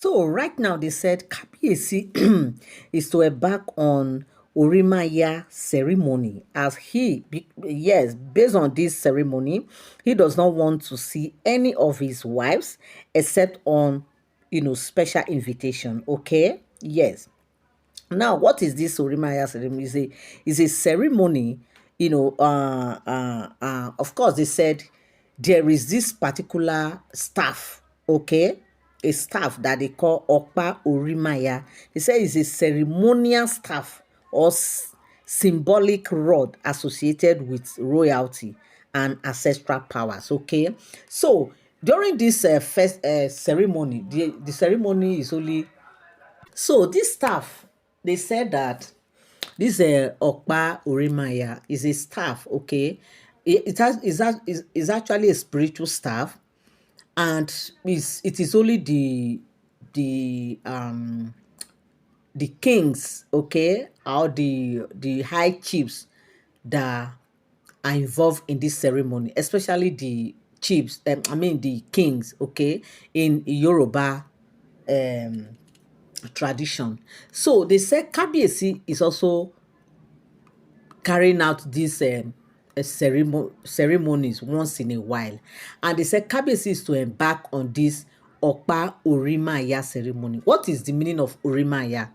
So right now they said Kabiyesi is to embark on Orimaya ceremony as yes, based on this ceremony, he does not want to see any of his wives except on, special invitation. Okay, yes. Now, what is this Orimaya ceremony? Is a ceremony, of course, they said there is this particular staff, okay? A staff that they call Opa Orimaya. They say it's a ceremonial staff or symbolic rod associated with royalty and ancestral powers, okay? So, during this first ceremony, the ceremony is only so this staff, they said that this Opa Orimaya is a staff, okay? It is actually a spiritual staff, and it is only the the kings, okay, or the high chiefs that are involved in this ceremony, especially the chiefs, I mean the kings, okay, in Yoruba um tradition. So they said Kabiyesi is also carrying out these ceremonies once in a while. And they said Kabiyesi is to embark on this Opa Orimaya ceremony. What is the meaning of Orimaya?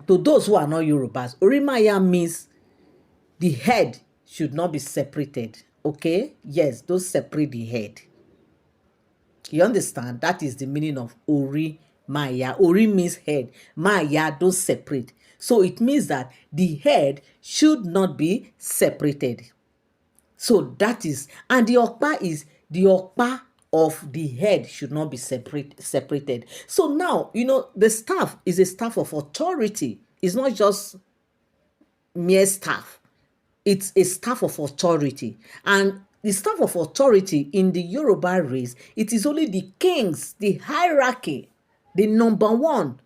To those who are not Yorubas, Orimaya means the head should not be separated. Okay? Yes, don't separate the head. You understand? That is the meaning of Ori Maya. Ori means head. Maya, don't separate. So it means that the head should not be separated. So that is, and the Okpa is the Okpa of the head should not be separated. So now, the staff is a staff of authority. It's not just mere staff. It's a staff of authority. And the staff of authority in the Yoruba race, it is only the kings, the hierarchy, the number one,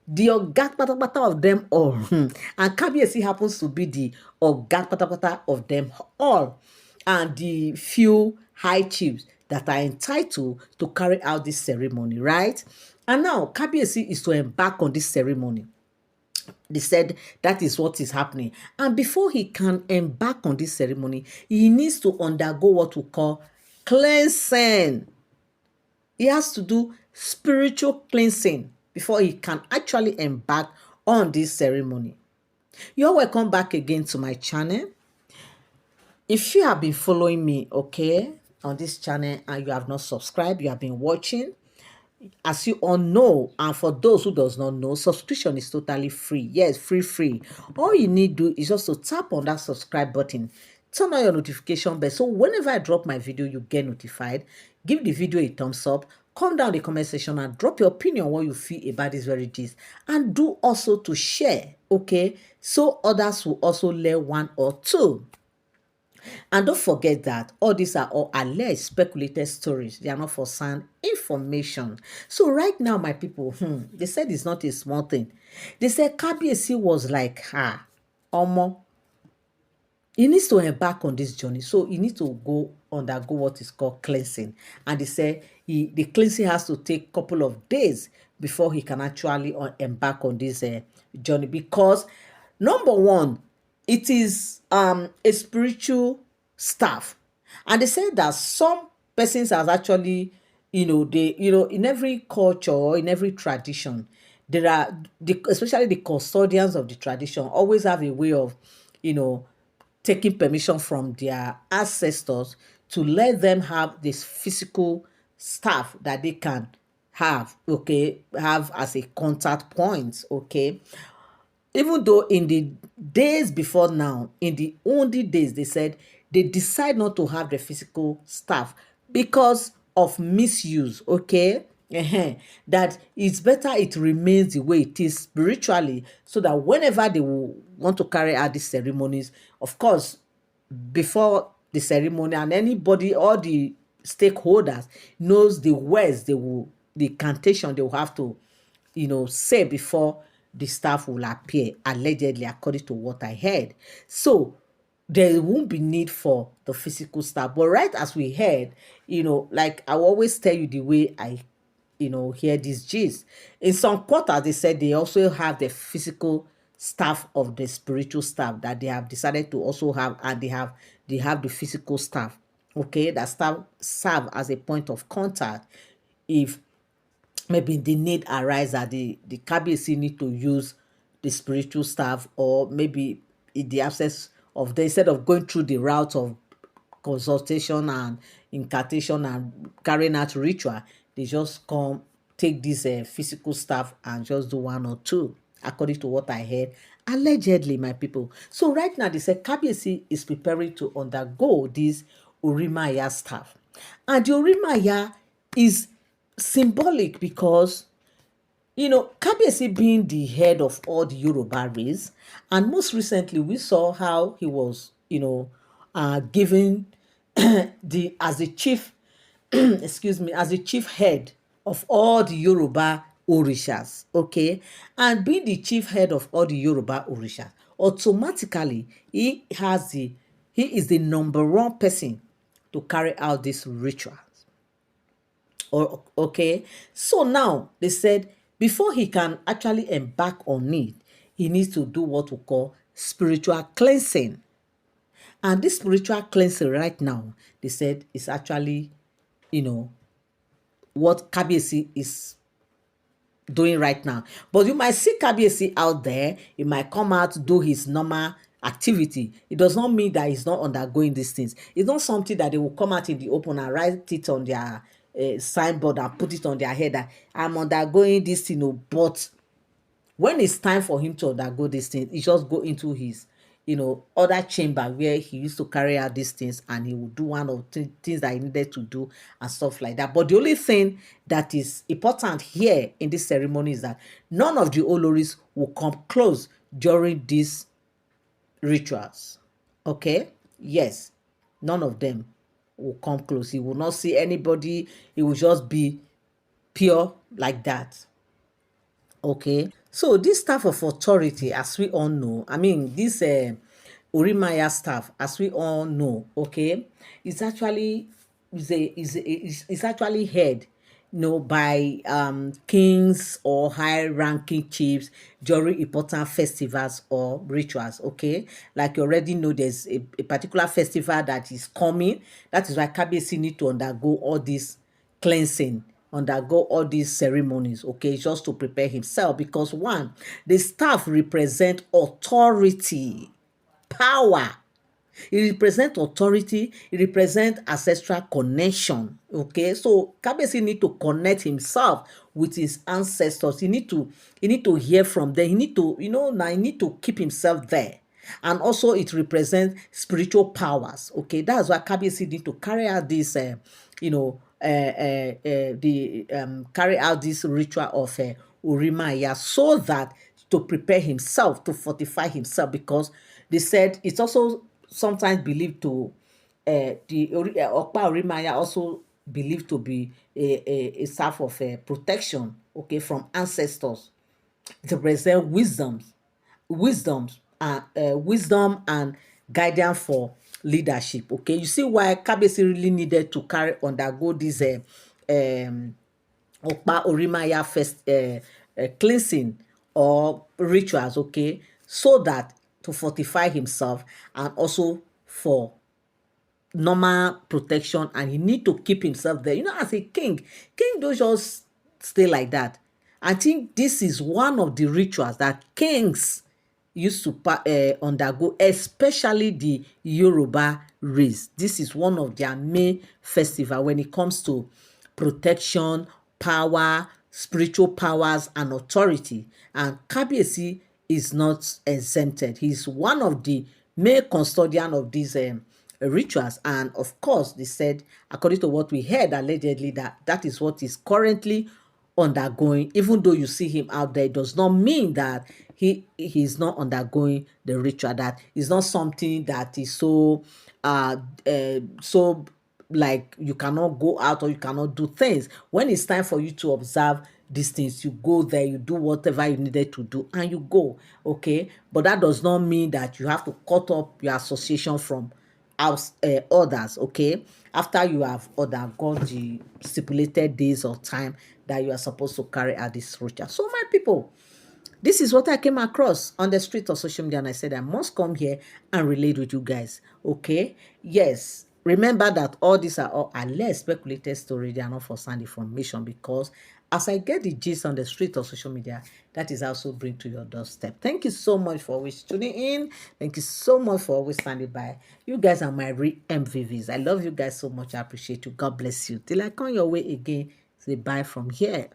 the oga patapata of them all. And Kabiyesi happens to be the oga patapata of them all. And the few high chiefs that are entitled to carry out this ceremony, right? And now Kabiyesi is to embark on this ceremony. They said that is what is happening. And before he can embark on this ceremony, he needs to undergo what we call cleansing. He has to do spiritual cleansing before he can actually embark on this ceremony. You're welcome back again to my channel. If you have been following me, okay, on this channel and you have not subscribed, you have been watching, as you all know, and for those who does not know, subscription is totally free. Yes, free. All you need to do is just to tap on that subscribe button, turn on your notification bell, so whenever I drop my video, you get notified. Give the video a thumbs up, come down the comment section and drop your opinion what you feel about this very gist, and do also to share, okay, so others will also learn one or two. And don't forget that all these are all alleged speculated stories. They are not for sound information. So right now, my people, they said it's not a small thing. They said Kabiyesi was like, Omo, he needs to embark on this journey. So he needs to undergo what is called cleansing. And they say the cleansing has to take a couple of days before he can actually embark on this journey. Because number one, it is a spiritual staff. And they say that some persons has actually, in every culture, in every tradition, there are, especially the custodians of the tradition, always have a way of, taking permission from their ancestors to let them have this physical staff that they can have, okay, have as a contact point, okay. Even though in the days before now, in the olden days, they said they decide not to have the physical staff because of misuse, okay? That it's better it remains the way it is spiritually, so that whenever they will want to carry out these ceremonies, of course, before the ceremony, and anybody, all the stakeholders knows the words the cantation they will have to, say before the staff will appear, allegedly, according to what I heard. So there won't be need for the physical staff. But right as we heard, like I will always tell you the way I hear this gist. In some quarters, they said they also have the physical staff of the spiritual staff that they have decided to also have, and they have the physical staff, okay, that staff serve as a point of contact if maybe the need arise that the KBC need to use the spiritual staff, or maybe in the absence of the, instead of going through the route of consultation and incantation and carrying out ritual, they just come take this physical stuff and just do one or two, according to what I heard, allegedly, my people. So right now they say Kabiyesi is preparing to undergo this Orimaya stuff, and the Orimaya is symbolic because Kabiyesi being the head of all the Yoruba race, and most recently we saw how he was, given the as the chief, excuse me, as the chief head of all the Yoruba Orishas, okay, and being the chief head of all the Yoruba Orishas, automatically he is the number one person to carry out this ritual. Or okay, so now they said before he can actually embark on it, he needs to do what we call spiritual cleansing. And this spiritual cleansing right now, they said, is actually, you know, what Kabiyesi is doing right now. But you might see Kabiyesi out there, he might come out, do his normal activity. It does not mean that he's not undergoing these things. It's not something that they will come out in the open and write it on their signboard and put it on their head that I'm undergoing this thing. But when it's time for him to undergo these things, he just go into his other chamber where he used to carry out these things, and he would do one of the things that he needed to do and stuff like that. But the only thing that is important here in this ceremony is that none of the Oloris will come close during these rituals. Okay, yes, none of them will come close. He will not see anybody. He will just be pure like that. Okay, so this staff of authority, as we all know, I mean, this Orimaya staff, as we all know, okay, is actually is actually head, by kings or high-ranking chiefs during important festivals or rituals. Okay, like you already know, there's a particular festival that is coming. That is why Kabiyesi need to undergo all this cleansing, undergo all these ceremonies, okay, just to prepare himself, because one, the staff represent authority, power. It represent authority, it represent ancestral connection. Okay, so Kabiyesi need to connect himself with his ancestors. He need to hear from them. He need to, now he need to keep himself there. And also it represents spiritual powers. Okay, that's why Kabiyesi need to carry out this carry out this ritual of Orimaya, so that to prepare himself, to fortify himself, because they said it's also sometimes believed to Opa Orimaya also believed to be a staff of protection, okay, from ancestors. It represents wisdom and guidance for leadership. Okay, you see why Kabiyesi really needed to undergo this Opa Orimaya first cleansing or rituals, okay, so that to fortify himself, and also for normal protection, and he need to keep himself there. As a king don't just stay like that. I think this is one of the rituals that kings used to undergo, especially the Yoruba race. This is one of their main festival when it comes to protection, power, spiritual powers, and authority. And Kabiyesi is not exempted. He's one of the main custodian of these rituals. And of course, they said, according to what we heard allegedly, that is what is currently undergoing. Even though you see him out there, it does not mean that he's not undergoing the ritual. That is not something that is so like you cannot go out or you cannot do things. When it's time for you to observe these things, you go there, you do whatever you needed to do, and you go. Okay, but that does not mean that you have to cut up your association from others. Okay, after you have undergone the stipulated days or time that you are supposed to carry out this ritual. So my people, this is what I came across on the street of social media, and I said I must come here and relate with you guys. Okay? Yes. Remember that all these are all alleged speculated story. They are not for sound information, because as I get the gist on the street of social media, that is also bring to your doorstep. Thank you so much for always tuning in. Thank you so much for always standing by. You guys are my real MVVs. I love you guys so much. I appreciate you. God bless you. Till I come your way again, say bye from here.